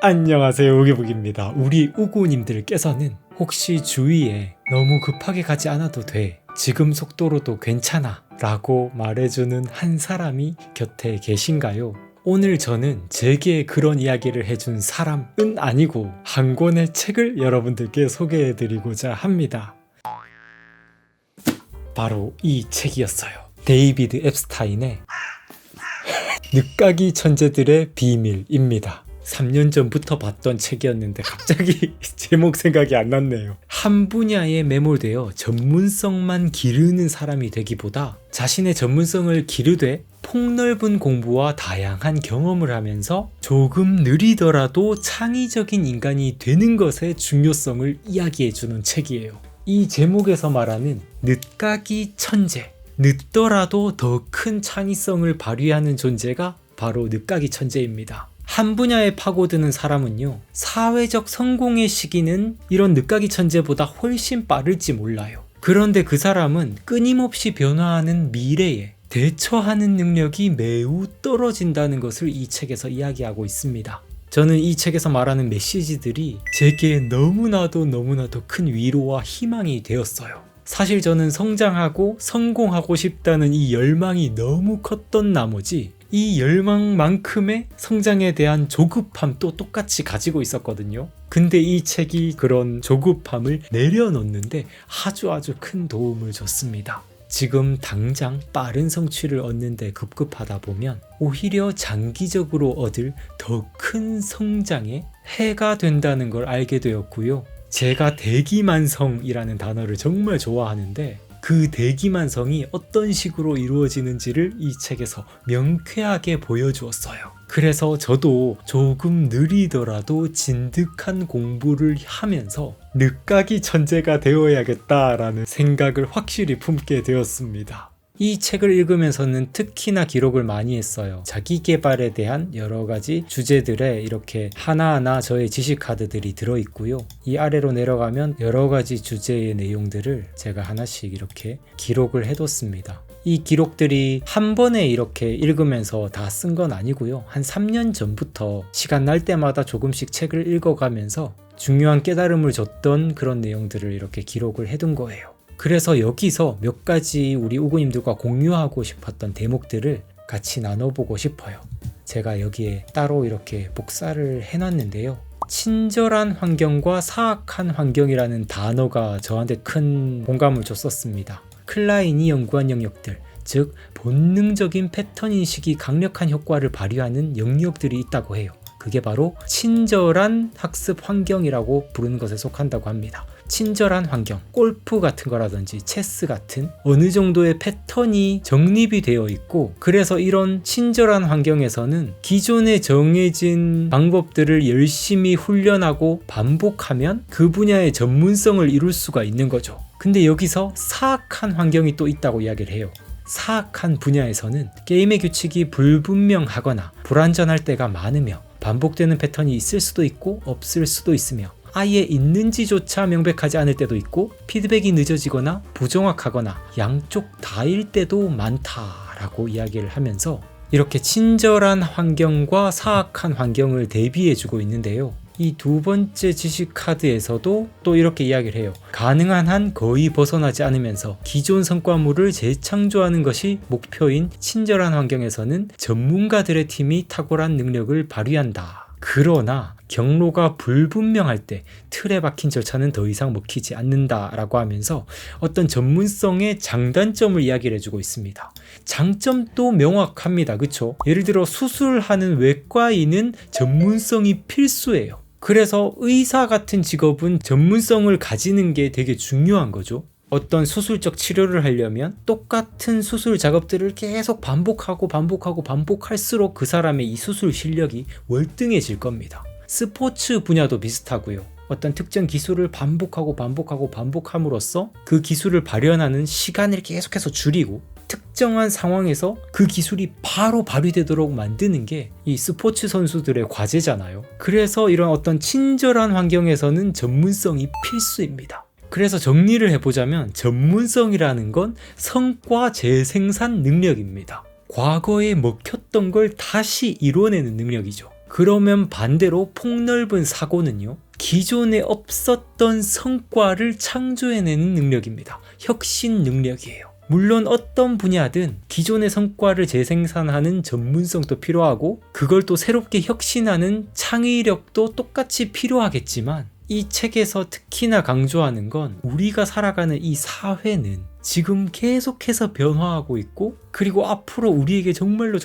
안녕하세요, 우기북입니다. 우리 우구님들께서는 혹시 주위에 너무 급하게 가지 않아도 돼, 지금 속도로도 괜찮아 라고 말해주는 한 사람이 곁에 계신가요? 오늘 저는 제게 그런 이야기를 해준 사람은 아니고 한 권의 책을 여러분들께 소개해드리고자 합니다. 바로 이 책이었어요. 데이비드 앱스타인의 늦가기 천재들의 비밀입니다. 3년 전부터 봤던 책이었는데 갑자기 제목 생각이 안 났네요. 한 분야에 매몰되어 전문성만 기르는 사람이 되기보다 자신의 전문성을 기르되 폭넓은 공부와 다양한 경험을 하면서 조금 느리더라도 창의적인 인간이 되는 것의 중요성을 이야기해주는 책이에요. 이 제목에서 말하는 늦가기 천재, 늦더라도 더 큰 창의성을 발휘하는 존재가 바로 늦가기 천재입니다. 한 분야에 파고드는 사람은요, 사회적 성공의 시기는 이런 늦가기 천재보다 훨씬 빠를지 몰라요. 그런데 그 사람은 끊임없이 변화하는 미래에 대처하는 능력이 매우 떨어진다는 것을 이 책에서 이야기하고 있습니다. 저는 이 책에서 말하는 메시지들이 제게 너무나도 큰 위로와 희망이 되었어요. 사실 저는 성장하고 성공하고 싶다는 이 열망이 너무 컸던 나머지 이 열망만큼의 성장에 대한 조급함도 똑같이 가지고 있었거든요. 근데 이 책이 그런 조급함을 내려놓는데 아주 큰 도움을 줬습니다. 지금 당장 빠른 성취를 얻는데 급급하다 보면 오히려 장기적으로 얻을 더 큰 성장에 해가 된다는 걸 알게 되었고요. 제가 대기만성이라는 단어를 정말 좋아하는데 그 대기만성이 어떤 식으로 이루어지는지를 이 책에서 명쾌하게 보여주었어요. 그래서 저도 조금 느리더라도 진득한 공부를 하면서 늦가기 천재가 되어야겠다라는 생각을 확실히 품게 되었습니다. 이 책을 읽으면서는 특히나 기록을 많이 했어요. 자기 개발에 대한 여러 가지 주제들에 이렇게 하나하나 저의 지식 카드들이 들어있고요. 이 아래로 내려가면 여러 가지 주제의 내용들을 제가 하나씩 이렇게 기록을 해뒀습니다. 이 기록들이 한 번에 이렇게 읽으면서 다 쓴 건 아니고요. 한 3년 전부터 시간 날 때마다 조금씩 책을 읽어가면서 중요한 깨달음을 줬던 그런 내용들을 이렇게 기록을 해둔 거예요. 그래서 여기서 몇 가지 우리 우구님들과 공유하고 싶었던 대목들을 같이 나눠보고 싶어요. 제가 여기에 따로 이렇게 복사를 해놨는데요. 친절한 환경과 사악한 환경이라는 단어가 저한테 큰 공감을 줬었습니다. 클라인이 연구한 영역들, 즉 본능적인 패턴 인식이 강력한 효과를 발휘하는 영역들이 있다고 해요. 그게 바로 친절한 학습 환경이라고 부르는 것에 속한다고 합니다. 친절한 환경, 골프 같은 거라든지 체스 같은 어느 정도의 패턴이 정립이 되어 있고, 그래서 이런 친절한 환경에서는 기존에 정해진 방법들을 열심히 훈련하고 반복하면 그 분야의 전문성을 이룰 수가 있는 거죠. 근데 여기서 사악한 환경이 또 있다고 이야기를 해요. 사악한 분야에서는 게임의 규칙이 불분명하거나 불완전할 때가 많으며 반복되는 패턴이 있을 수도 있고 없을 수도 있으며 아예 있는지조차 명백하지 않을 때도 있고 피드백이 늦어지거나 부정확하거나 양쪽 다일 때도 많다라고 이야기를 하면서 이렇게 친절한 환경과 사악한 환경을 대비해주고 있는데요. 이 두 번째 지식 카드에서도 또 이렇게 이야기를 해요. 가능한 한 거의 벗어나지 않으면서 기존 성과물을 재창조하는 것이 목표인 친절한 환경에서는 전문가들의 팀이 탁월한 능력을 발휘한다. 그러나 경로가 불분명할 때 틀에 박힌 절차는 더 이상 먹히지 않는다라고 하면서 어떤 전문성의 장단점을 이야기를 해주고 있습니다. 장점도 명확합니다. 그쵸? 예를 들어 수술하는 외과의는 전문성이 필수예요. 그래서 의사 같은 직업은 전문성을 가지는 게 되게 중요한 거죠. 어떤 수술적 치료를 하려면 똑같은 수술 작업들을 계속 반복할수록 그 사람의 이 수술 실력이 월등해질 겁니다. 스포츠 분야도 비슷하고요. 어떤 특정 기술을 반복함으로써 그 기술을 발현하는 시간을 계속해서 줄이고 특정한 상황에서 그 기술이 바로 발휘되도록 만드는 게 이 스포츠 선수들의 과제잖아요. 그래서 이런 어떤 친절한 환경에서는 전문성이 필수입니다. 그래서 정리를 해보자면 전문성이라는 건 성과 재생산 능력입니다. 과거에 먹혔던 걸 다시 이뤄내는 능력이죠. 그러면 반대로 폭넓은 사고는요, 기존에 없었던 성과를 창조해내는 능력입니다. 혁신 능력이에요. 물론 어떤 분야든 기존의 성과를 재생산하는 전문성도 필요하고 그걸 또 새롭게 혁신하는 창의력도 똑같이 필요하겠지만, 이 책에서 특히나 강조하는 건 우리가 살아가는 이 사회는 지금 계속해서 변화하고 있고, 그리고 앞으로 우리에게 정말로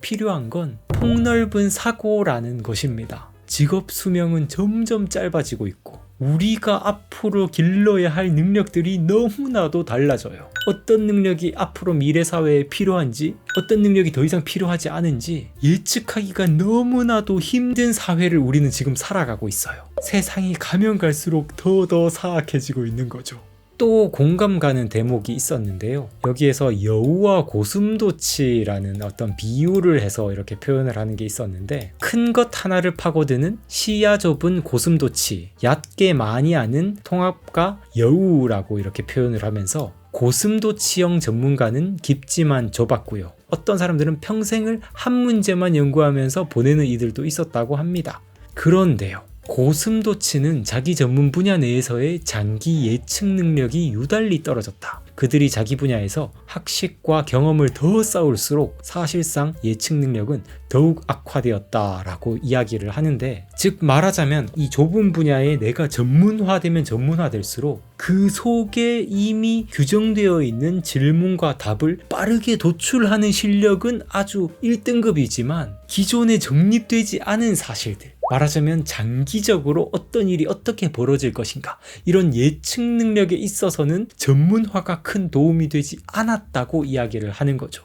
필요한 건 폭넓은 사고라는 것입니다. 직업 수명은 점점 짧아지고 있고 우리가 앞으로 길러야 할 능력들이 너무나도 달라져요. 어떤 능력이 앞으로 미래 사회에 필요한지, 어떤 능력이 더 이상 필요하지 않은지 예측하기가 너무나도 힘든 사회를 우리는 지금 살아가고 있어요. 세상이 가면 갈수록 더 사악해지고 있는 거죠. 또 공감 가는 대목이 있었는데요. 여기에서 여우와 고슴도치라는 어떤 비유를 해서 이렇게 표현을 하는 게 있었는데, 큰 것 하나를 파고드는 시야 좁은 고슴도치, 얕게 많이 아는 통합가 여우라고 이렇게 표현을 하면서, 고슴도치형 전문가는 깊지만 좁았고요. 어떤 사람들은 평생을 한 문제만 연구하면서 보내는 이들도 있었다고 합니다. 그런데요, 고슴도치는 자기 전문 분야 내에서의 장기 예측 능력이 유달리 떨어졌다. 그들이 자기 분야에서 학식과 경험을 더 쌓을수록 사실상 예측 능력은 더욱 악화되었다라고 이야기를 하는데, 즉 말하자면 이 좁은 분야에 내가 전문화되면 전문화될수록 그 속에 이미 규정되어 있는 질문과 답을 빠르게 도출하는 실력은 아주 1등급이지만 기존에 정립되지 않은 사실들, 말하자면 장기적으로 어떤 일이 어떻게 벌어질 것인가, 이런 예측 능력에 있어서는 전문화가 큰 도움이 되지 않았다고 이야기를 하는 거죠.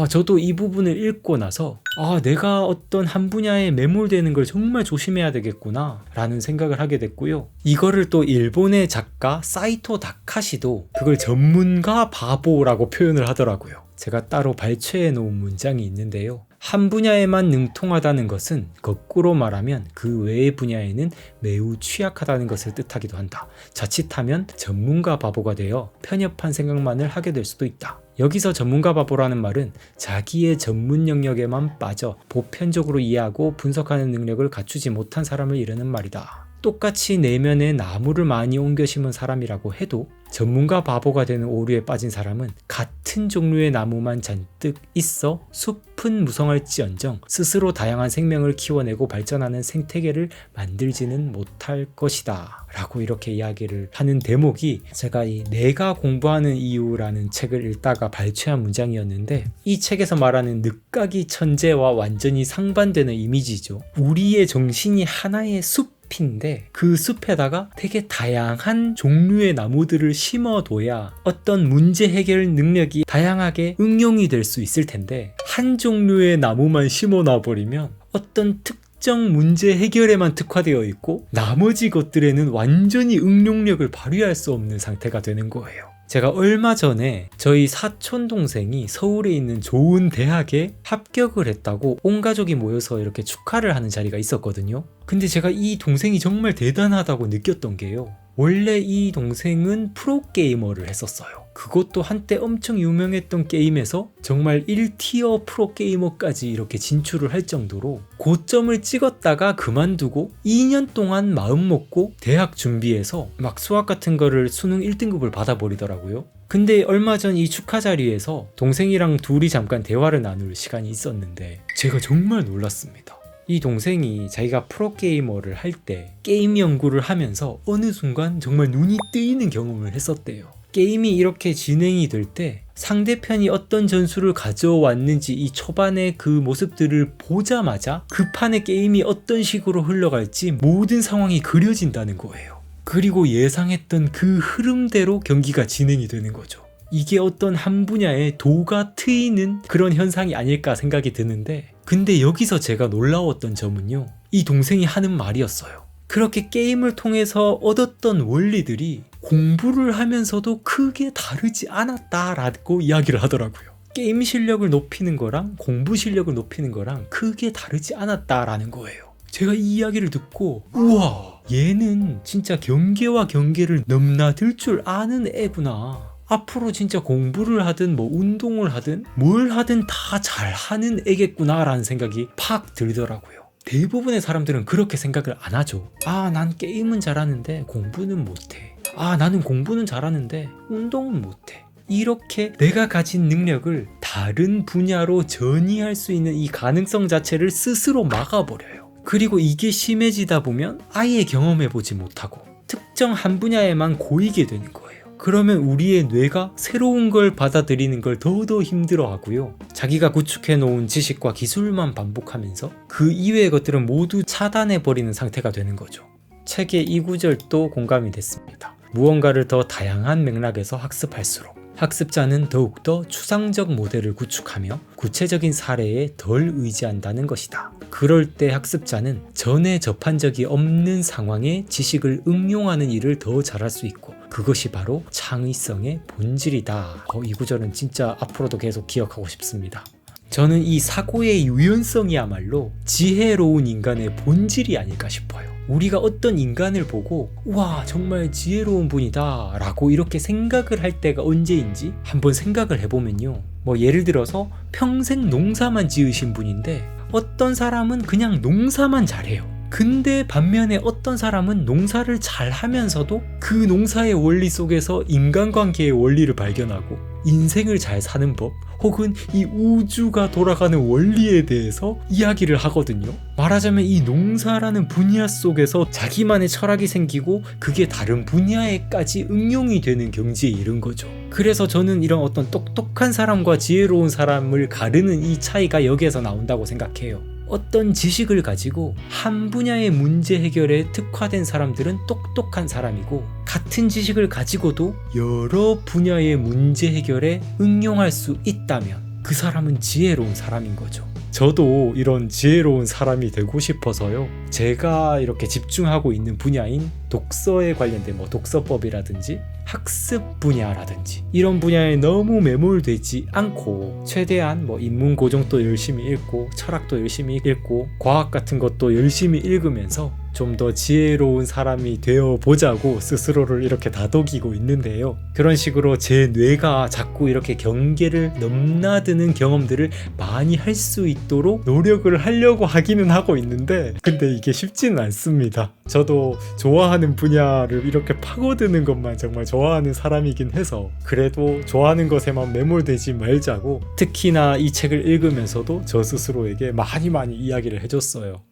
저도 이 부분을 읽고 나서 내가 어떤 한 분야에 매몰되는 걸 정말 조심해야 되겠구나 라는 생각을 하게 됐고요. 이거를 또 일본의 작가 사이토 다카시도 그걸 전문가 바보라고 표현을 하더라고요. 제가 따로 발췌해 놓은 문장이 있는데요. 한 분야에만 능통하다는 것은 거꾸로 말하면 그 외의 분야에는 매우 취약하다는 것을 뜻하기도 한다. 자칫하면 전문가 바보가 되어 편협한 생각만을 하게 될 수도 있다. 여기서 전문가 바보라는 말은 자기의 전문 영역에만 빠져 보편적으로 이해하고 분석하는 능력을 갖추지 못한 사람을 이르는 말이다. 똑같이 내면에 나무를 많이 옮겨 심은 사람이라고 해도 전문가 바보가 되는 오류에 빠진 사람은 같은 종류의 나무만 잔뜩 있어 숲은 무성할지언정 스스로 다양한 생명을 키워내고 발전하는 생태계를 만들지는 못할 것이다 라고 이렇게 이야기를 하는 대목이, 제가 이 내가 공부하는 이유라는 책을 읽다가 발췌한 문장이었는데, 이 책에서 말하는 늦가기 천재와 완전히 상반되는 이미지죠. 우리의 정신이 하나의 숲인데 그 숲에다가 되게 다양한 종류의 나무들을 심어둬야 어떤 문제 해결 능력이 다양하게 응용이 될 수 있을 텐데, 한 종류의 나무만 심어놔버리면 어떤 특정 문제 해결에만 특화되어 있고 나머지 것들에는 완전히 응용력을 발휘할 수 없는 상태가 되는 거예요. 제가 얼마 전에 저희 사촌 동생이 서울에 있는 좋은 대학에 합격을 했다고 온 가족이 모여서 이렇게 축하를 하는 자리가 있었거든요. 근데 제가 이 동생이 정말 대단하다고 느꼈던 게요, 원래 이 동생은 프로게이머를 했었어요. 그것도 한때 엄청 유명했던 게임에서 정말 1티어 프로게이머까지 이렇게 진출을 할 정도로 고점을 찍었다가 그만두고 2년 동안 마음 먹고 대학 준비해서 막 수학 같은 거를 수능 1등급을 받아버리더라고요. 근데 얼마 전 이 축하 자리에서 동생이랑 둘이 잠깐 대화를 나눌 시간이 있었는데 제가 정말 놀랐습니다. 이 동생이 자기가 프로게이머를 할 때 게임 연구를 하면서 어느 순간 정말 눈이 뜨이는 경험을 했었대요. 게임이 이렇게 진행이 될 때 상대편이 어떤 전술을 가져왔는지 이 초반의 그 모습들을 보자마자 그 판의 게임이 어떤 식으로 흘러갈지 모든 상황이 그려진다는 거예요. 그리고 예상했던 그 흐름대로 경기가 진행이 되는 거죠. 이게 어떤 한 분야에 도가 트이는 그런 현상이 아닐까 생각이 드는데, 근데 여기서 제가 놀라웠던 점은요, 이 동생이 하는 말이었어요. 그렇게 게임을 통해서 얻었던 원리들이 공부를 하면서도 크게 다르지 않았다라고 이야기를 하더라고요. 게임 실력을 높이는 거랑 공부 실력을 높이는 거랑 크게 다르지 않았다라는 거예요. 제가 이 이야기를 듣고 우와, 얘는 진짜 경계와 경계를 넘나들 줄 아는 애구나. 앞으로 진짜 공부를 하든 뭐 운동을 하든 뭘 하든 다 잘하는 애겠구나 라는 생각이 팍 들더라고요. 대부분의 사람들은 그렇게 생각을 안 하죠. 아, 난 게임은 잘하는데 공부는 못해. 아, 나는 공부는 잘하는데 운동은 못해. 이렇게 내가 가진 능력을 다른 분야로 전이할 수 있는 이 가능성 자체를 스스로 막아버려요. 그리고 이게 심해지다 보면 아예 경험해보지 못하고 특정 한 분야에만 고이게 되는 거예요. 그러면 우리의 뇌가 새로운 걸 받아들이는 걸 더더 힘들어하고요. 자기가 구축해놓은 지식과 기술만 반복하면서 그 이외의 것들은 모두 차단해버리는 상태가 되는 거죠. 책의 이 구절도 공감이 됐습니다. 무언가를 더 다양한 맥락에서 학습할수록 학습자는 더욱더 추상적 모델을 구축하며 구체적인 사례에 덜 의지한다는 것이다. 그럴 때 학습자는 전에 접한 적이 없는 상황에 지식을 응용하는 일을 더 잘할 수 있고 그것이 바로 창의성의 본질이다. 이 구절은 진짜 앞으로도 계속 기억하고 싶습니다. 저는 이 사고의 유연성이야말로 지혜로운 인간의 본질이 아닐까 싶어요. 우리가 어떤 인간을 보고 와 정말 지혜로운 분이다 라고 이렇게 생각을 할 때가 언제인지 한번 생각을 해보면요, 예를 들어서 평생 농사만 지으신 분인데 어떤 사람은 그냥 농사만 잘해요. 근데 반면에 어떤 사람은 농사를 잘 하면서도 그 농사의 원리 속에서 인간관계의 원리를 발견하고 인생을 잘 사는 법 혹은 이 우주가 돌아가는 원리에 대해서 이야기를 하거든요. 말하자면 이 농사라는 분야 속에서 자기만의 철학이 생기고 그게 다른 분야에까지 응용이 되는 경지에 이른 거죠. 그래서 저는 이런 어떤 똑똑한 사람과 지혜로운 사람을 가르는 이 차이가 여기에서 나온다고 생각해요. 어떤 지식을 가지고 한 분야의 문제 해결에 특화된 사람들은 똑똑한 사람이고 같은 지식을 가지고도 여러 분야의 문제 해결에 응용할 수 있다면 그 사람은 지혜로운 사람인 거죠. 저도 이런 지혜로운 사람이 되고 싶어서요. 제가 이렇게 집중하고 있는 분야인 독서에 관련된 독서법이라든지 학습 분야라든지 이런 분야에 너무 매몰되지 않고 최대한 인문 고정도 열심히 읽고 철학도 열심히 읽고 과학 같은 것도 열심히 읽으면서 좀 더 지혜로운 사람이 되어 보자고 스스로를 이렇게 다독이고 있는데요. 그런 식으로 제 뇌가 자꾸 이렇게 경계를 넘나드는 경험들을 많이 할 수 있도록 노력을 하려고 하기는 하고 있는데 근데 이게 쉽지는 않습니다. 저도 좋아하는 분야를 이렇게 파고드는 것만 정말 좋아하는 사람이긴 해서 그래도 좋아하는 것에만 매몰되지 말자고 특히나 이 책을 읽으면서도 저 스스로에게 많이 이야기를 해줬어요.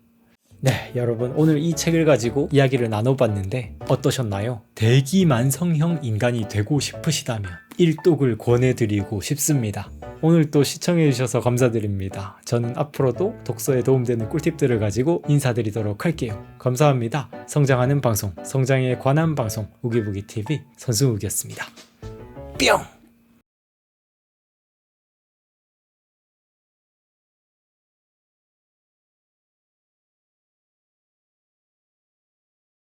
네, 여러분 오늘 이 책을 가지고 이야기를 나눠봤는데 어떠셨나요? 대기만성형 인간이 되고 싶으시다면 일독을 권해드리고 싶습니다. 오늘 또 시청해주셔서 감사드립니다. 저는 앞으로도 독서에 도움되는 꿀팁들을 가지고 인사드리도록 할게요. 감사합니다. 성장하는 방송, 성장에 관한 방송 우기부기TV 선승욱이었습니다. 뿅!